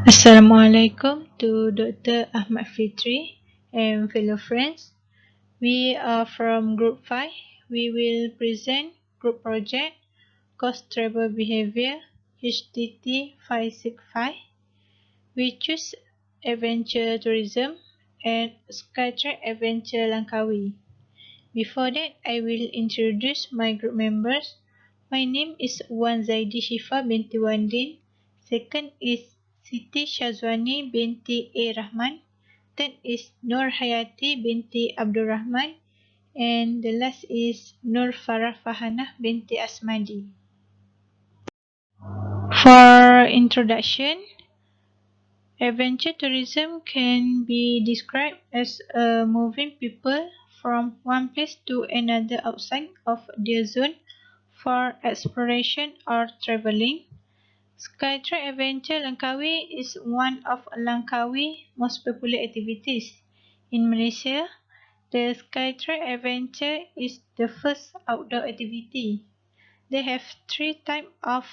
Assalamualaikum to Dr. Ahmad Fitri and fellow friends. We are from Group 5. We will present Group Project Cost Travel Behavior HTT 565. We choose Adventure Tourism and SKYTREX Adventure Langkawi. Before that, I will introduce my group members. My name is Wan Zaidi Shifa binti Wandin. Second is Siti Shazwani binti A. Rahman. Third is Nur Hayati binti Abdul Rahman. And the last is Nur Farah Fahana binti Asmadi. For introduction, adventure tourism can be described as moving people from one place to another outside of their zone for exploration or traveling. SkyTrack Adventure Langkawi is one of Langkawi's most popular activities. In Malaysia, the SkyTrack Adventure is the first outdoor activity. They have three types of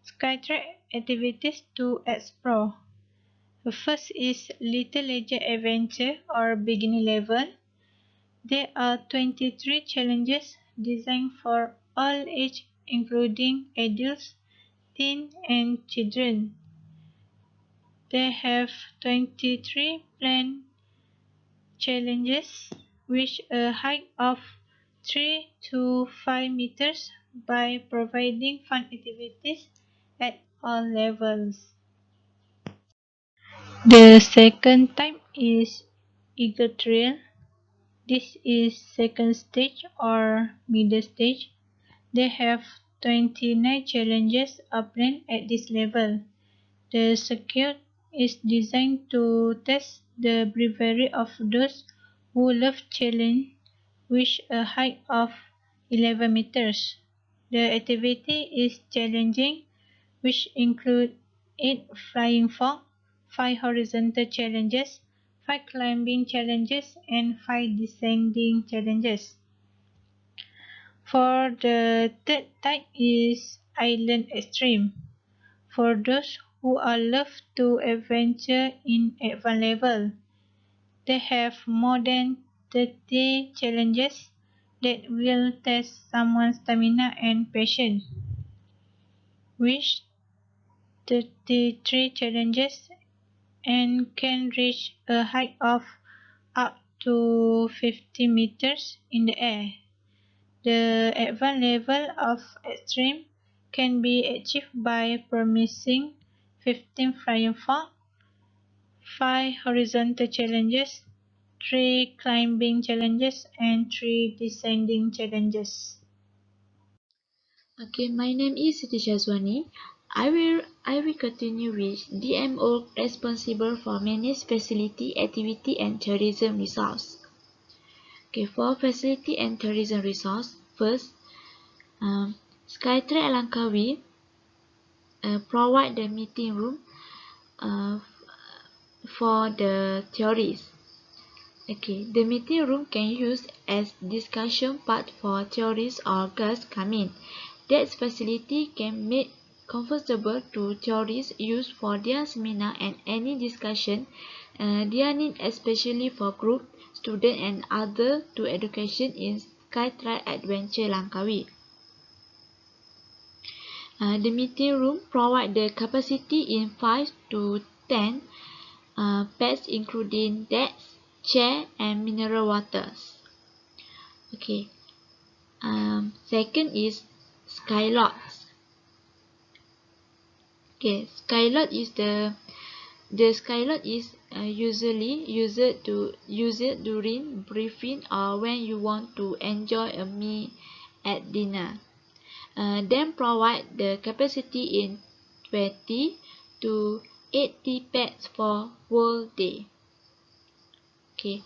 SkyTrack activities to explore. The first is Little Leisure Adventure or beginner level. There are 23 challenges designed for all ages including adults, teens and children. They have 23 planned challenges with a height of 3 to 5 meters by providing fun activities at all levels. The second type is Eagle Trail. This is second stage or middle stage. They have 29 challenges planned at this level. The circuit is designed to test the bravery of those who love challenge with a height of 11 meters. The activity is challenging, which include 8 flying fox, 5 horizontal challenges, 5 climbing challenges, and 5 descending challenges. For the third type is Island Extreme. For those who are love to adventure in advanced level, they have more than 30 challenges that will test someone's stamina and patience. With 33 challenges and can reach a height of up to 50 meters in the air. The advanced level of extreme can be achieved by promising 15 flying fox, 5 horizontal challenges, 3 climbing challenges, and 3 descending challenges. Okay, my name is Siti Shazwani. I will continue with DMO responsible for manage facility, activity and tourism resource. Okay, for facility and tourism resource, first, SkyTrack Langkawi provide the meeting room uh, for the tourists. Okay, the meeting room can use as discussion part for tourists or guests coming. That facility can make comfortable to tourists use for their seminar and any discussion their need, especially for group, student and other to education in SkyTrack Adventure Langkawi. The meeting room provide the capacity in 5 to 10 pets including desks, chair and mineral waters. Okay. Second is Skylots. Okay, Skylot is the Skylot is usually used during briefing or when you want to enjoy a meal at dinner. Then provide the capacity in 20 to 80 pets for whole day. Okay.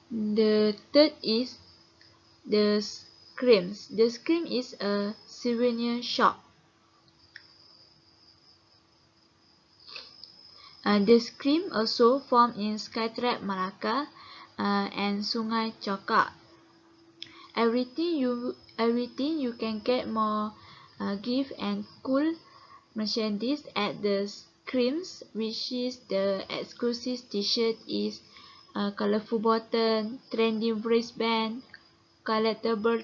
The third is the Screams. The Scream is a souvenir shop. The Scream also formed in SkyTrack Malacca and Sungai Cokak. Everything you can get more gift and cool merchandise at the scrims, which is the exclusive t-shirt is colorful button, trendy wristband, collectible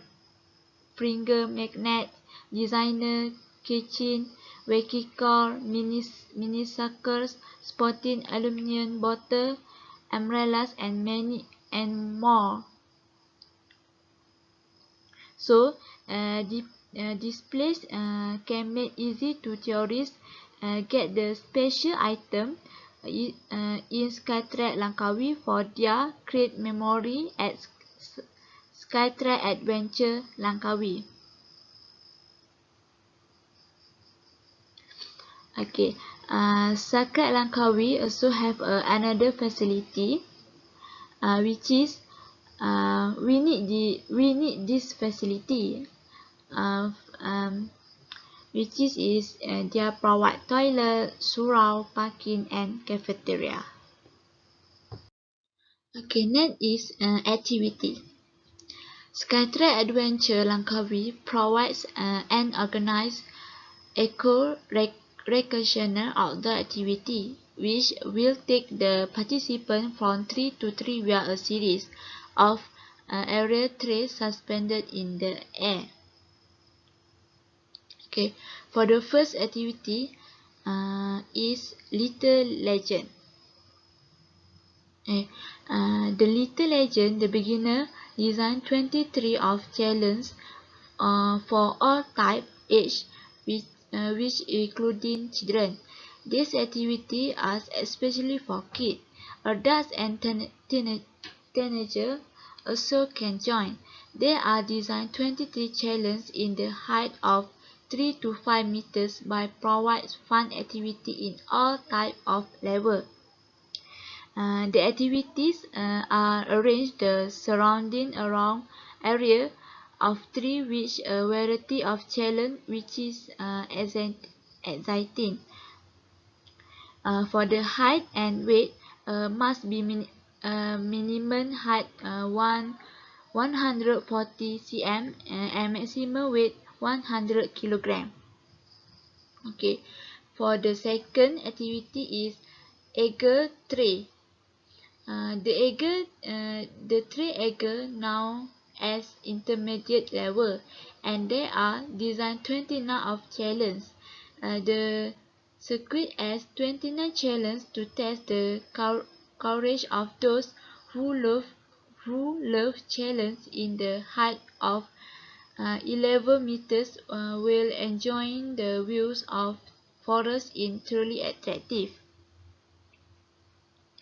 finger magnet, designer keychain, wacky car, mini suckers, sporting aluminum bottle, umbrellas, and many and more. So, displays can make easy to tourists get the special item in SKYTREX Langkawi for their great memory at SKYTREX Adventure Langkawi. Okay, SKYTREX Langkawi also have another facility, which is we need this facility. Uh, um, which is their provide toilet, surau, parking, and cafeteria. Okay, next is activity. SKYTREX Adventure Langkawi provides an organized eco-recreational outdoor activity, which will take the participant from tree to tree via a series of aerial trails suspended in the air. Okay, for the first activity is Little Legend. The Little Legend, the beginner design 23 of challenge for all type age, which including children. This activity is especially for kids. Adults and teenagers also can join. There are designed 23 challenges in the height of 3 to 5 meters by provides fun activity in all type of level. The activities are arranged the surrounding around area of tree which a variety of challenge which is exciting. For the height and weight must be minimum height 140 cm and maximum weight 100 kg. Okay, for the second activity is Eagle Tray. The three eagle now as intermediate level, and there are designed 29 of challenge. The circuit has 29 challenge to test the courage of those who love challenge in the height of 11 meters while enjoying the views of forest in truly attractive.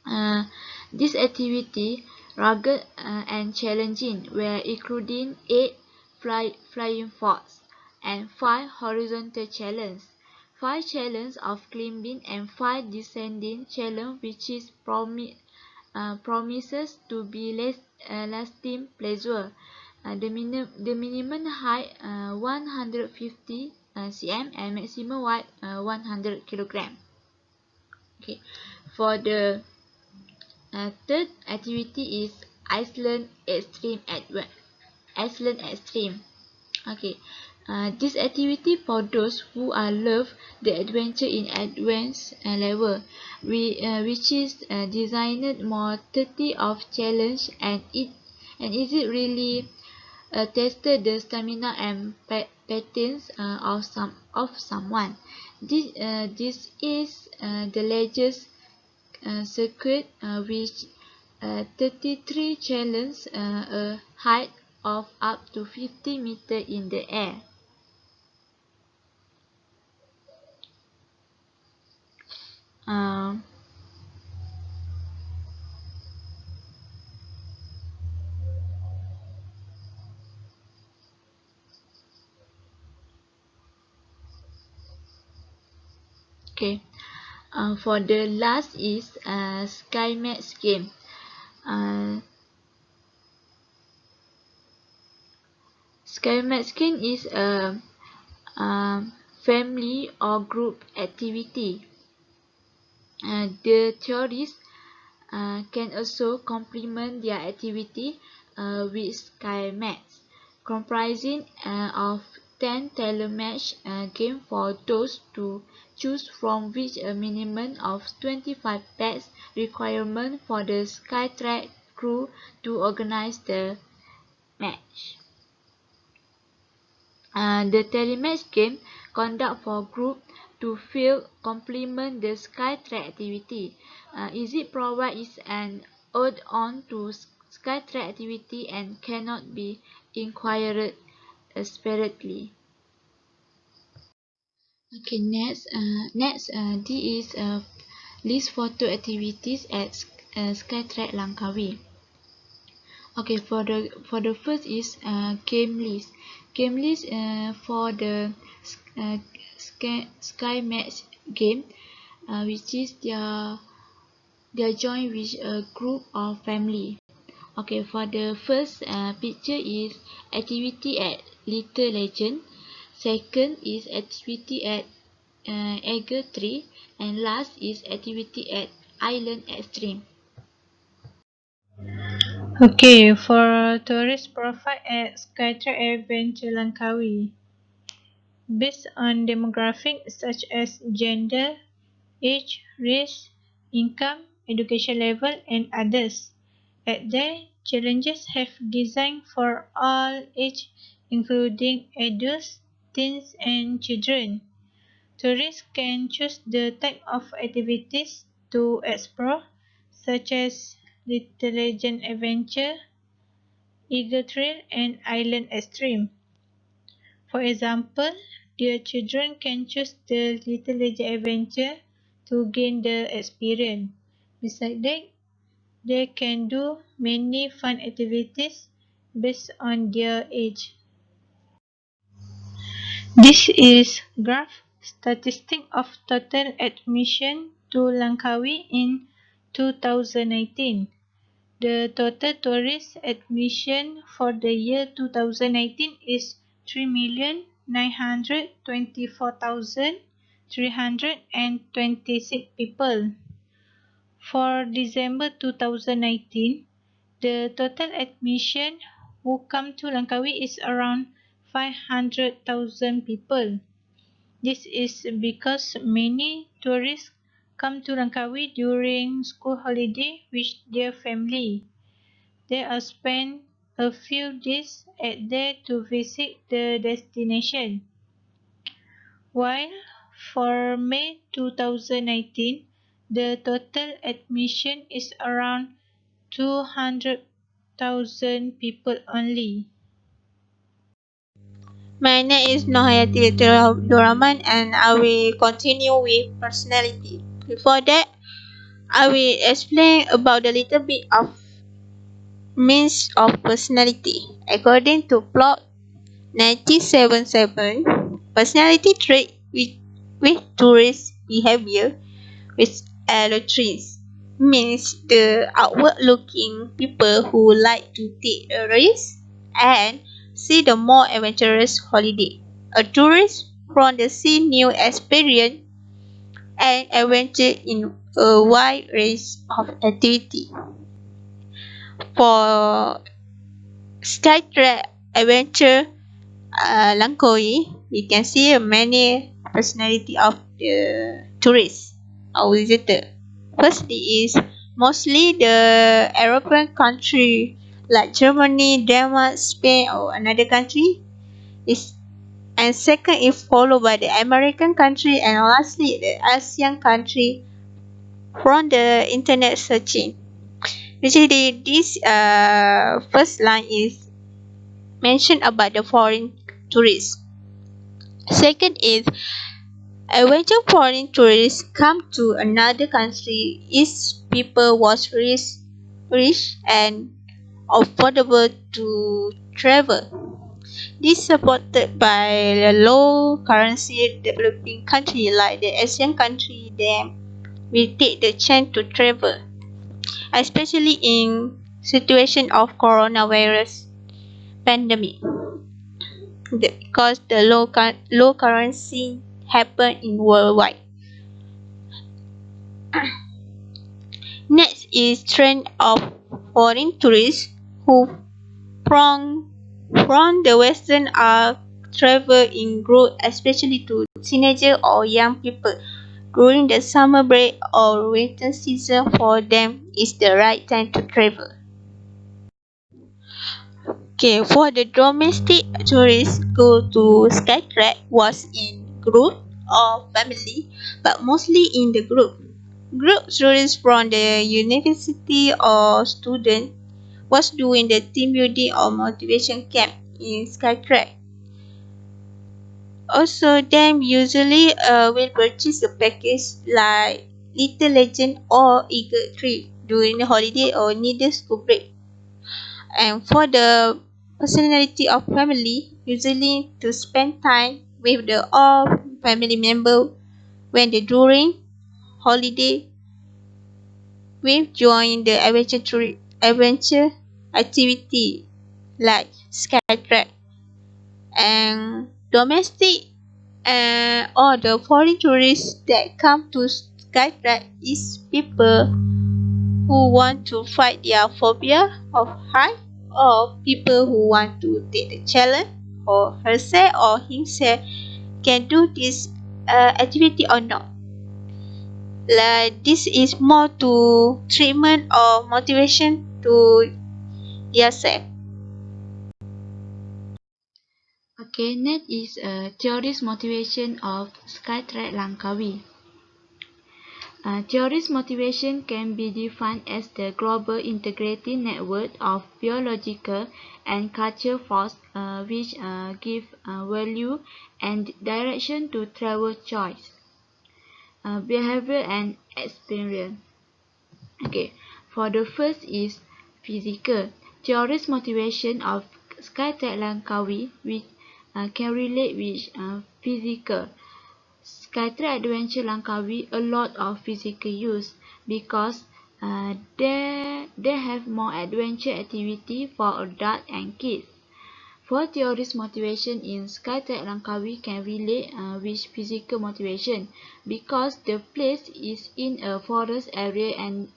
Uh, this activity rugged and challenging were including 8 flying forts and 5 horizontal challenges, 5 challenges of climbing and 5 descending challenge which is promises to be lasting pleasure. The minimum height 150 cm and maximum weight 100 kg. Okay, for the third activity is Iceland Extreme Iceland Extreme. Okay, this activity for those who are love the adventure in advanced level, which is designed more 30 of challenge and is it really tested the stamina and patience of someone. This is the largest circuit which 33 challenge a height of up to 50 meters in the air. Um, okay, for the last is SkyMax game. Uh, SkyMax game is a family or group activity. The tourists can also complement their activity with sky mats, comprising of 10 telematch game for those to choose from, which a minimum of 25 pets requirement for the SKYTREX crew to organize the match. The telematch game conduct for group to field complement the SKYTREX activity. Easy provide is an add-on to SKYTREX activity and cannot be inquired separately. Okay, this is list photo activities at SKYTREX Langkawi. Okay, for the first is game list. Game list for the uh, sky match game, which is their join with a group or family. Okay, for the first picture is activity at Little Legend. Second is activity at Eagle Tree, and last is activity at Island Extreme. Okay, for tourist profile at SKYTREX Adventure Langkawi, based on demographics such as gender, age, race, income, education level, and others. At there, challenges have designed for all age, including adults, teens, and children. Tourists can choose the type of activities to explore, such as Little Legend Adventure, Eagle Trail, and Island Extreme. For example, their children can choose the Little Legend Adventure to gain the experience. Besides that, they can do many fun activities based on their age. This is graph statistic of total admission to Langkawi in 2019. The total tourist admission for the year 2019 is 3,924,326 people. For December 2019, the total admission who come to Langkawi is around 500,000 people. This is because many tourists come to Langkawi during school holiday with their family. They are spend a few days at there to visit the destination. While for May 2019, the total admission is around 200,000 people only. My name is Nohayati Doraman and I will continue with personality. Before that, I will explain about a little bit of means of personality. According to plot 977, personality trait with tourist behavior with allotrians means the outward looking people who like to take a risk and see the more adventurous holiday. A tourist from the sea new experience and adventure in a wide range of activity. For SkyTrack Adventure Langkawi, we can see many personality of the tourists or visitor. Firstly is mostly the European country like Germany, Denmark, Spain or another country. Is and second is followed by the American country and lastly the Asian country from the internet searching. Usually this first line is mentioned about the foreign tourists. Second is when foreign tourists come to another country, its people was rich and affordable to travel. This supported by the low currency developing country like the Asian country, then will take the chance to travel, especially in situation of coronavirus pandemic. Because the low currency happen in worldwide. Next is trend of foreign tourists who from the Western are travel in groups, especially to teenagers or young people. During the summer break or winter season for them is the right time to travel. Okay, for the domestic tourists go to SkyTrack was in group or family, but mostly in the group. Group tourists from the university or student was doing the team building or motivation camp in SkyTrack. Also, them usually will purchase a package like Little Legend or Eagle Tree during the holiday or need a school break. And for the personality of family, usually to spend time with the all family member when they during holiday with join the adventure activity like SkyTrack and domestic or the foreign tourists that come to SkyTrack is people who want to fight their phobia of height or people who want to take the challenge or herself or himself can do this activity or not. Like this is more to treatment or motivation to yourself. Okay, next is tourist motivation of SkyTrack Langkawi. Tourist motivation can be defined as the global integrated network of biological and cultural forces which give value and direction to travel choice, behavior and experience. Okay, for the first is physical. Tourist motivation of SkyTrack Langkawi which can relate with physical. SkyTrack Adventure Langkawi a lot of physical use because they have more adventure activity for adult and kids. For tourist motivation in SkyTrack Langkawi can relate with physical motivation because the place is in a forest area and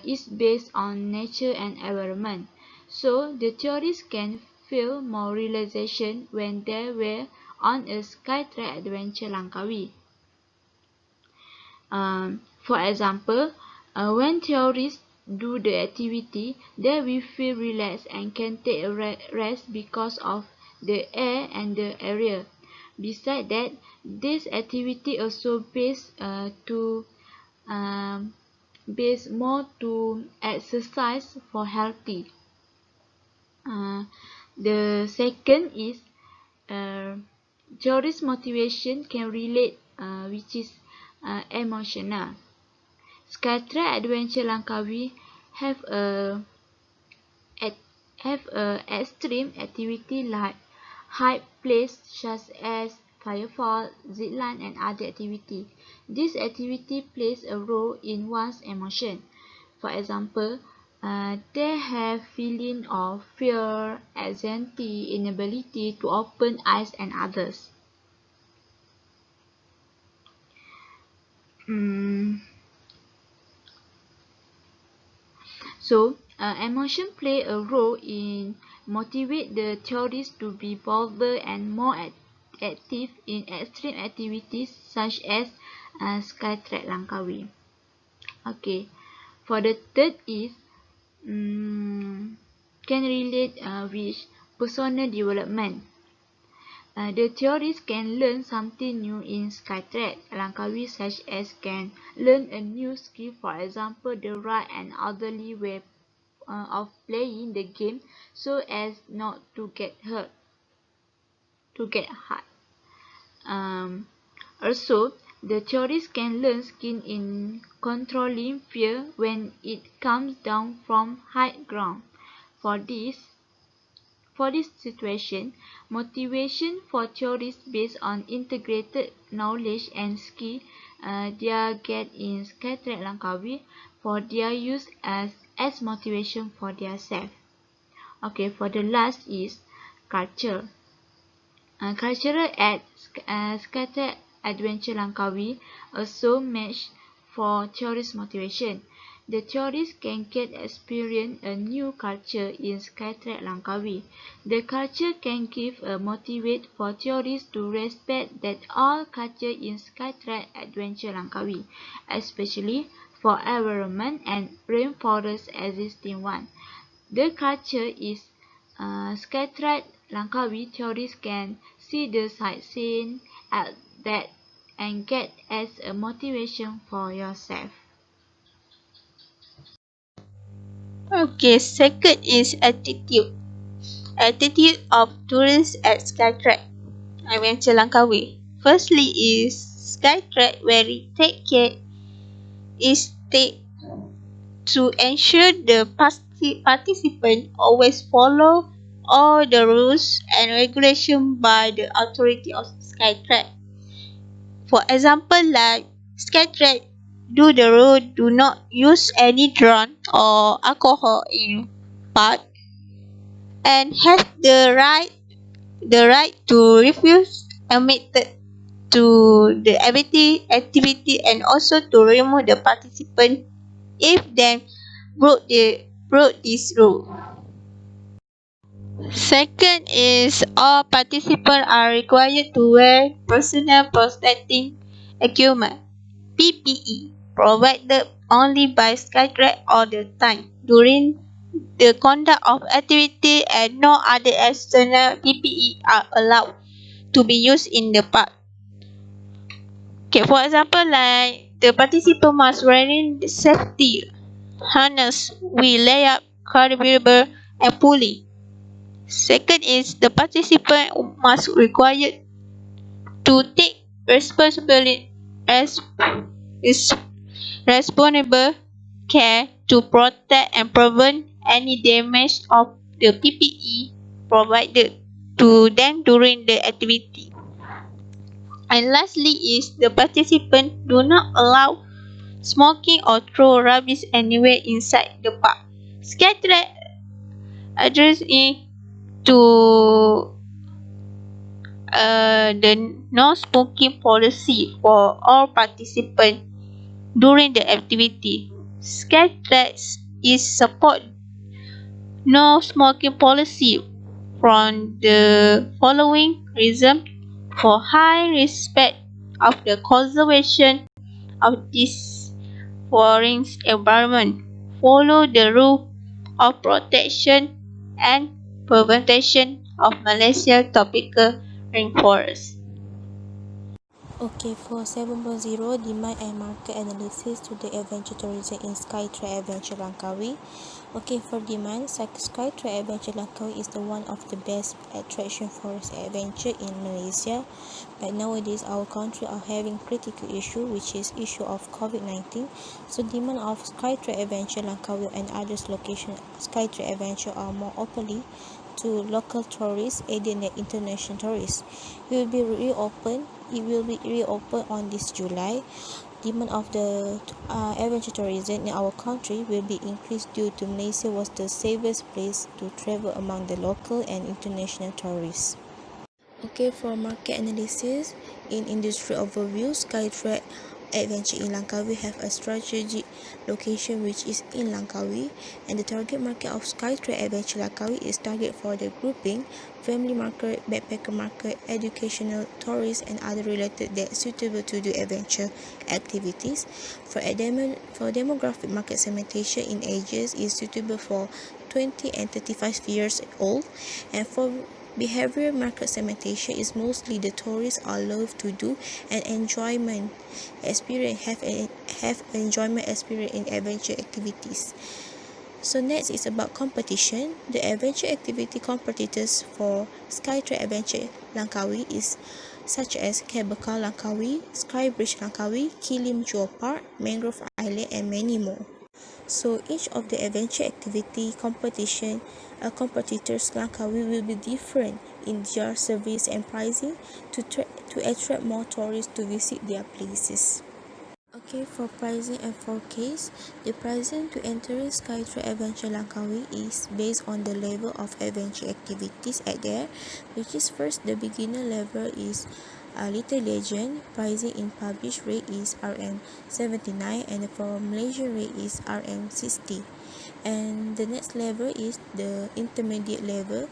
is based on nature and environment. So the tourists can feel more relaxation when they were on a SkyTrack Adventure Langkawi. For example, when tourists do the activity, they will feel relaxed and can take a rest because of the air and the area. Besides that, this activity also um, based more to exercise for healthy. Uh, the second is uh, tourist motivation can relate, which is emotional. SkyTrack Adventure Langkawi have a extreme activity like high place such as firefall, zipline and other activity. This activity plays a role in one's emotion. For example, they have feeling of fear, anxiety, inability to open eyes and others. Mm, So, emotion play a role in motivate the tourists to be bolder and more active in extreme activities such as SkyTrack Langkawi. Okay, for the third is can relate with personal development. The tourists can learn something new in SkyTrack Langkawi such as can learn a new skill, for example the right and orderly way of playing the game so as not to get hurt. Um, Also, the tourists can learn skill in controlling fear when it comes down from high ground. For this, for this situation, motivation for tourists based on integrated knowledge and skill they get in SkyTrack Langkawi for their use as motivation for their self. Okay, for the last is culture. Cultural at SkyTrack Adventure Langkawi also match for tourist motivation. The tourists can get experience a new culture in SKYTREX Langkawi. The culture can give a motivate for tourists to respect that all culture in SKYTREX Adventure Langkawi, especially for environment and rainforest existing one. The culture is SKYTREX Langkawi. Tourists can see the sightseeing at that and get as a motivation for yourself. Okay, second is attitude. Attitude of tourists at SkyTrack Adventure Langkawi. Firstly is SkyTrack very take care is take to ensure the participant always follow all the rules and regulations by the authority of SkyTrack. For example, like SkyTrack do the rule do not use any drug or alcohol in park and has the right to refuse admitted to the activity and also to remove the participant if they broke this rule. Second is all participants are required to wear personal protecting equipment (PPE) provided only by SkyTrack all the time during the conduct of activity and no other external PPE are allowed to be used in the park. Okay, for example, like the participant must wearing the safety harness with layup, carabiner, and pulley. Second is the participant must required to take responsibility as is responsible care to protect and prevent any damage of the PPE provided to them during the activity. And lastly is the participant do not allow smoking or throw rubbish anywhere inside the park. SkyTrack address it to the no smoking policy for all participants during the activity. SkyTrack is support no smoking policy from the following reason for high respect of the conservation of this foreign environment. Follow the rule of protection and prevention of Malaysia tropical rainforest. Okay, for 7.0, demand and market analysis to the adventure tourism in SkyTrack Adventure Langkawi. Okay, for demand, SkyTrack Adventure Langkawi is the one of the best attraction for adventure in Malaysia. But nowadays, our country are having critical issue, which is issue of COVID-19. So demand of SkyTrack Adventure Langkawi and others location SkyTrack Adventure are more openly to local tourists and the international tourists. It will be reopened on this July. Demand of the adventure tourism in our country will be increased due to Malaysia was the safest place to travel among the local and international tourists. Okay, for market analysis, in industry overview, SkyTrack Adventure in Langkawi have a strategic location which is in Langkawi, and the target market of SkyTrack Adventure Langkawi is target for the grouping, family market, backpacker market, educational, tourist and other related that suitable to do adventure activities. For demographic market segmentation in ages is suitable for 20 and 35 years old, and for behavioral market segmentation is mostly the tourists are love to do and enjoyment experience have enjoyment experience in adventure activities. So next is about competition. The adventure activity competitors for SkyTrack Adventure Langkawi is such as Cable Car Langkawi, Skybridge Langkawi, Kilim Jewel Park, Mangrove Island and many more. So each of the adventure activity competitors Langkawi will be different in their service and pricing to attract more tourists to visit their places. Okay, Okay, for pricing and forecast, the pricing to enter SkyTrex Adventure Langkawi is based on the level of adventure activities at there, which is first the beginner level is Little Legend. Pricing in published rate is RM79 and for Malaysia rate is RM60. And the next level is the intermediate level,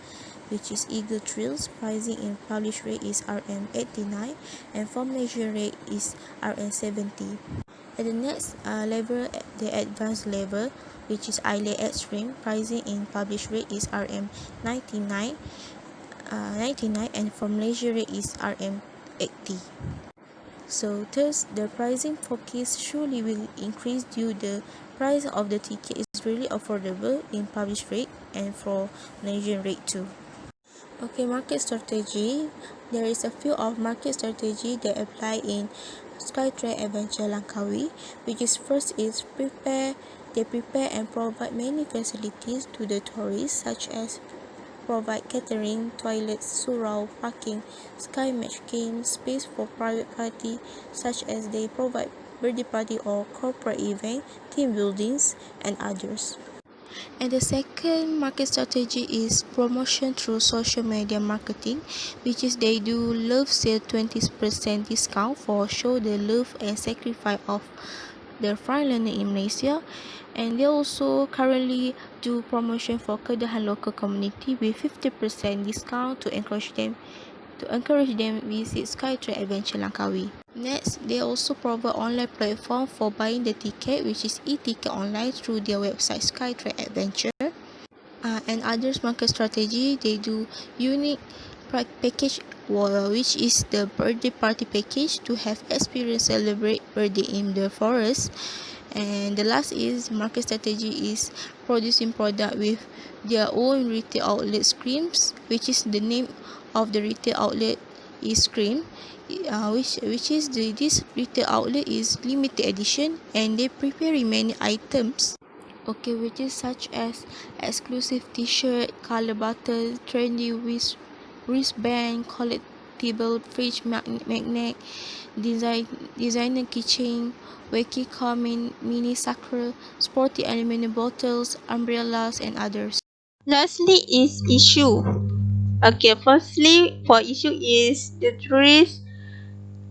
which is Eagle Thrills. Pricing in published rate is RM89 and for Malaysia rate is RM70. At the next level, the advanced level, which is Island Extreme. Pricing in published rate is RM99, 99 and for Malaysia rate is RM80. So thus the pricing forecast surely will increase due the price of the ticket is really affordable in published rate and for Malaysian rate too. Okay, market strategy. There is a few of market strategy that apply in SkyTrex Adventure Langkawi, which is first is they prepare and provide many facilities to the tourists such as provide catering, toilets, surau, parking, sky match game, space for private party such as they provide birthday party or corporate event, team buildings and others. And the second market strategy is promotion through social media marketing, which is they do love sale 20% discount for show the love and sacrifice of the foreign learner in Malaysia. And they also currently do promotion for Kedahan local community with 50% discount to encourage them visit SkyTrex Adventure Langkawi. Next, they also provide online platform for buying the ticket, which is e-ticket online through their website SkyTrex Adventure. And others market strategy, they do unique package, which is the birthday party package to have experience celebrate birthday in the forest. And the last is market strategy is producing product with their own retail outlet Screams, which is the name of the retail outlet is Scream, which is this retail outlet is limited edition and they prepare many items. Okay, which is such as exclusive t-shirt, color button, trendy wristband, collectible fridge magnet, designer keychain, wacky car mini sucker, sporty aluminum bottles, umbrellas, and others. Lastly is issue. Okay, firstly for issue is the tourists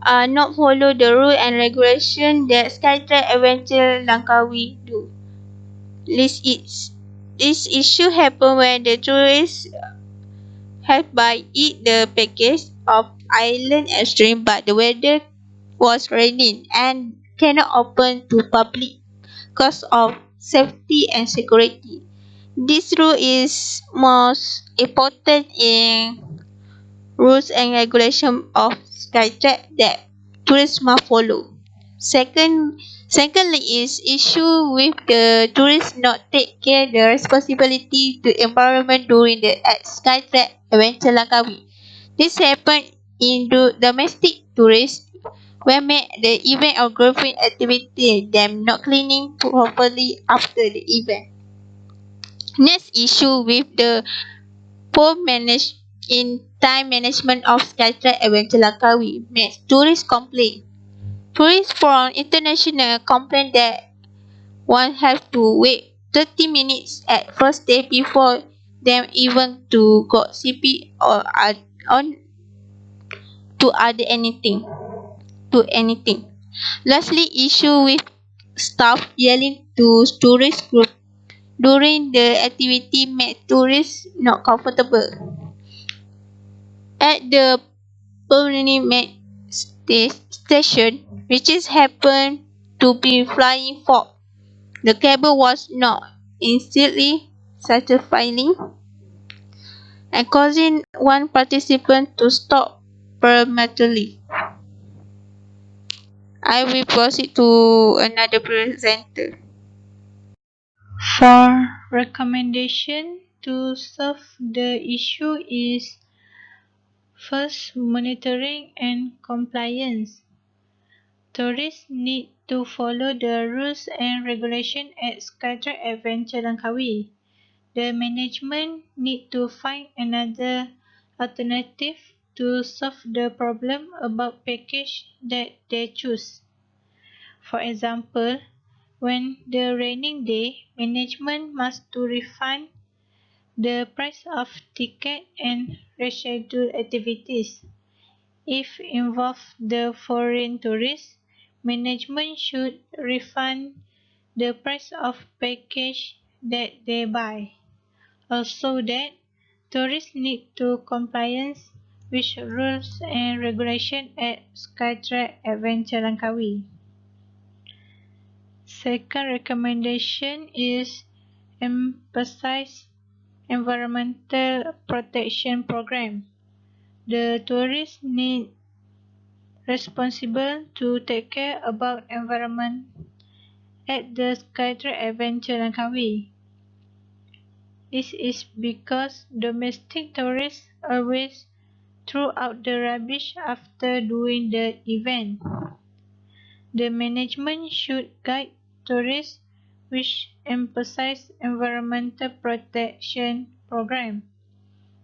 not follow the rule and regulation that SkyTrack Adventure Langkawi do. This issue happen when the tourists have buy it the package of Island Extreme but the weather was raining and cannot open to public because of safety and security. This rule is most important in rules and regulation of SkyTrack that tourists must follow. Secondly is issue with the tourists not take care the responsibility to environment during the at SkyTrack Adventure Langkawi. This happen in domestic tourists when make the event or golfing activity them not cleaning properly after the event. Next issue with the poor manage in time management of SkyTrack Adventure Langkawi makes tourists complain. Tourists from international complain that one have to wait 30 minutes at first day before them even to got CP or on to other anything to anything. Lastly, issue with staff yelling to tourist group during the activity made tourists not comfortable. At the permanent station, which is happened to be flying fog, the cable was not instantly satisfying and causing one participant to stop prematurely. I will proceed to another presenter. For recommendation to solve the issue is first monitoring and compliance. Tourists need to follow the rules and regulations at SkyTrack Adventure Langkawi. The management need to find another alternative to solve the problem about package that they choose. For example, when the raining day, management must to refund the price of ticket and reschedule activities. If involve the foreign tourists, management should refund the price of package that they buy. Also that tourists need to compliance with rules and regulations at SKYTREX Adventure Langkawi. Second recommendation is emphasize environmental protection program. The tourists need responsible to take care about environment at the SKYTREX Adventure Langkawi. This is because domestic tourists always throw out the rubbish after doing the event. The management should guide tourists which emphasize environmental protection program.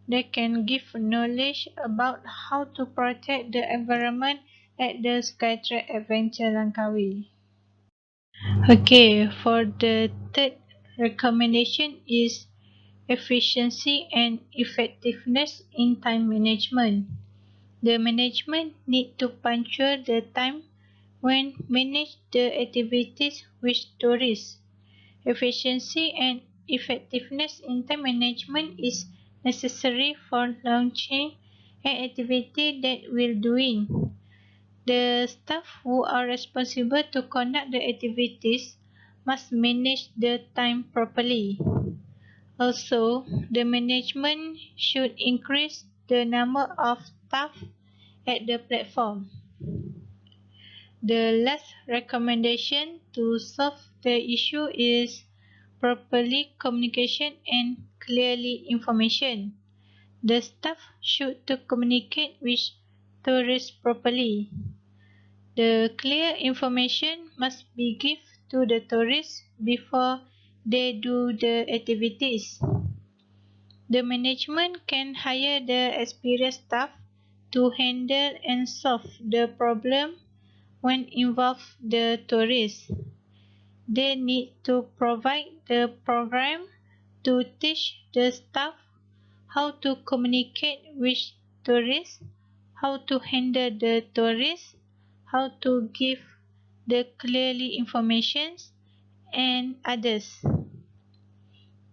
They can give knowledge about how to protect the environment at the SKYTREX Adventure Langkawi. Okay, for the third recommendation is efficiency and effectiveness in time management. The management need to punctual the time when manage the activities with tourists. Efficiency and effectiveness in time management is necessary for launching an activity that will doing. The staff who are responsible to conduct the activities must manage the time properly. Also, the management should increase the number of staff at the platform. The last recommendation to solve the issue is properly communication and clearly information. The staff should to communicate with tourists properly. The clear information must be given to the tourists before they do the activities. The management can hire the experienced staff to handle and solve the problem when involve the tourists. They need to provide the program to teach the staff how to communicate with tourists, how to handle the tourists, how to give the clearly informations, and others.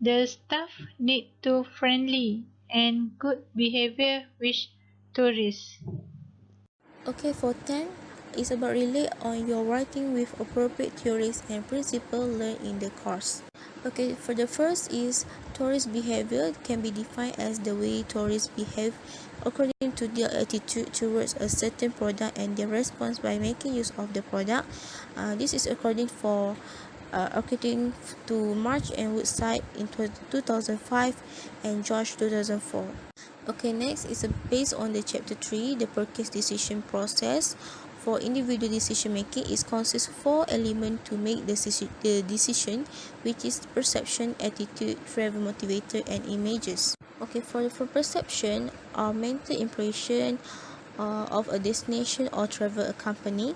The staff need to friendly and good behavior with tourists. Okay, for 10, it's about rely on your writing with appropriate theories and principles learned in the course. Okay, for the first is tourist behavior can be defined as the way tourists behave according to their attitude towards a certain product and their response by making use of the product. This is according to March and Woodside in 2005 and George 2004. Okay, next is based on the chapter 3, the per case decision process. For individual decision making, it consists of 4 elements to make the decision, which is perception, attitude, travel motivator, and images. Okay, for perception, our mental impression of a destination or travel company.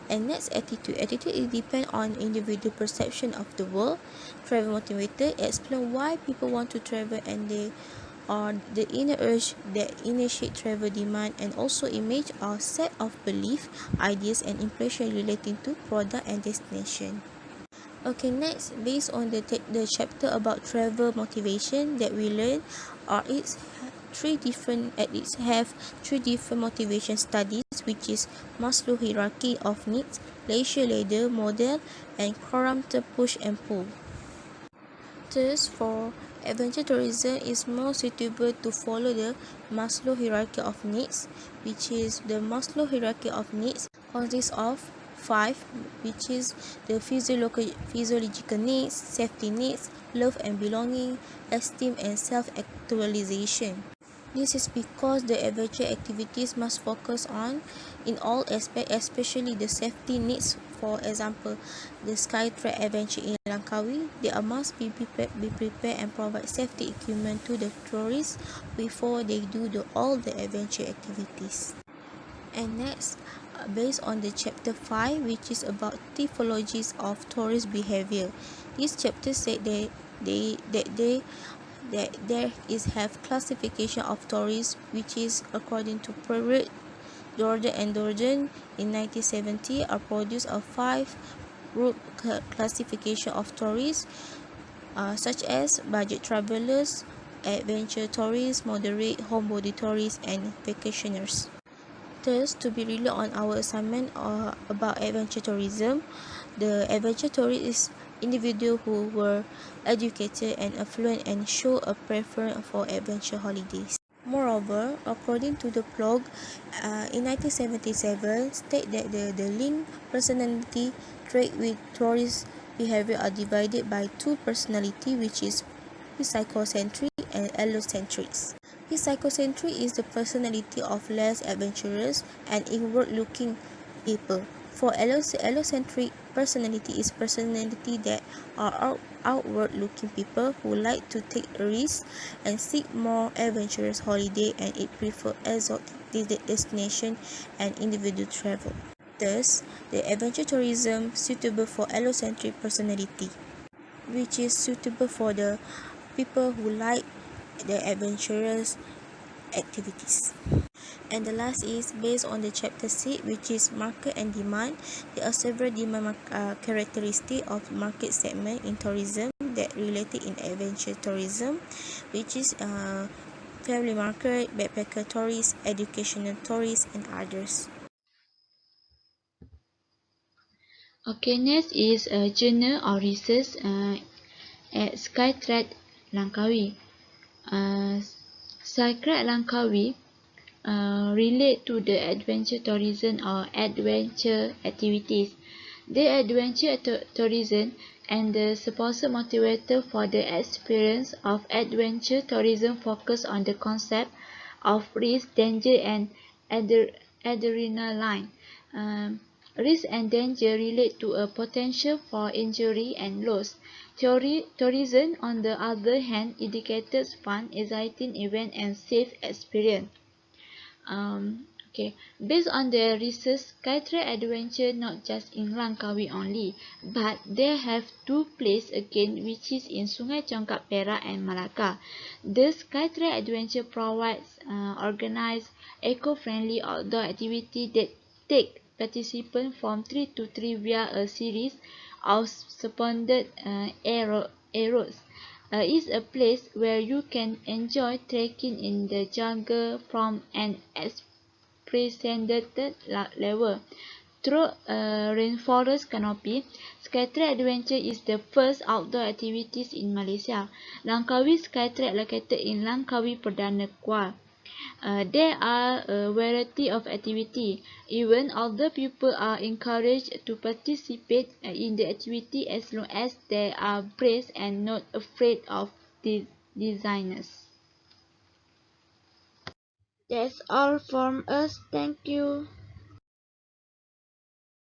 And next, attitude. Attitude is depend on individual perception of the world. Travel motivator explain why people want to travel and they are the inner urge that initiate travel demand, and also image are set of belief, ideas, and impression relating to product and destination. Okay, next, based on the chapter about travel motivation that we learned, it have three different motivation studies, which is Maslow hierarchy of needs, leisure ladder model, and Karamter push and pull. Thus, for adventure tourism is more suitable to follow the Maslow hierarchy of needs, which is the Maslow hierarchy of needs consists of 5, which is the physiological needs, safety needs, love and belonging, esteem, and self-actualization. This is because the adventure activities must focus on in all aspects, especially the safety needs. For example, the SKYTREX adventure in Langkawi, they must be prepared and provide safety equipment to the tourists before they do all the adventure activities. And next, based on the chapter 5, which is about typologies of tourist behavior. This chapter said that there is have classification of tourists, which is according to period Jordan and Dorjan in 1970 are produced a 5 group classification of tourists, such as budget travelers, adventure tourists, moderate, homebody tourists, and vacationers. Thus, to be rely on our assignment about adventure tourism, the adventure tourist is individual who were educated and affluent and show a preference for adventure holidays. Moreover, according to the blog, in 1977, state that the linked personality trait with tourist behavior are divided by two personality, which is psychocentric and allocentric. Psychocentric is the personality of less adventurous and inward-looking people. For allocentric personality is personality that are outward-looking people who like to take risks and seek more adventurous holiday, and it prefer exotic destination and individual travel. Thus, the adventure tourism suitable for allocentric personality, which is suitable for the people who like the adventurous activities. And the last is based on the chapter 6, which is market and demand. There are several demand characteristics of market segment in tourism that related in adventure tourism, which is family market, backpacker tourists, educational tourists, and others. Okay, next is a journal or research at SKYTREX Langkawi. SKYTREX Langkawi relate to the adventure tourism or adventure activities. The adventure tourism and the supposed motivator for the experience of adventure tourism focus on the concept of risk, danger, and adrenaline. Risk and danger relate to a potential for injury and loss. Tourism, on the other hand, indicates fun, exciting event, and safe experience. Okay, based on the research, SKYTREX adventure not just in Langkawi only, but they have two places again, which is in Sungai Congkak, Perak, and Malacca. The SKYTREX adventure provides organized, eco-friendly outdoor activity that take participants from 3 to 3 via a series of suspended aeroes. Is a place where you can enjoy trekking in the jungle from an unprecedented level. Through a rainforest canopy, SKYTREX Adventure is the first outdoor activities in Malaysia. Langkawi SKYTREX located in Langkawi Perdana Kuala. There are a variety of activity. Even older people are encouraged to participate in the activity as long as they are brave and not afraid of the designers. That's all from us. Thank you.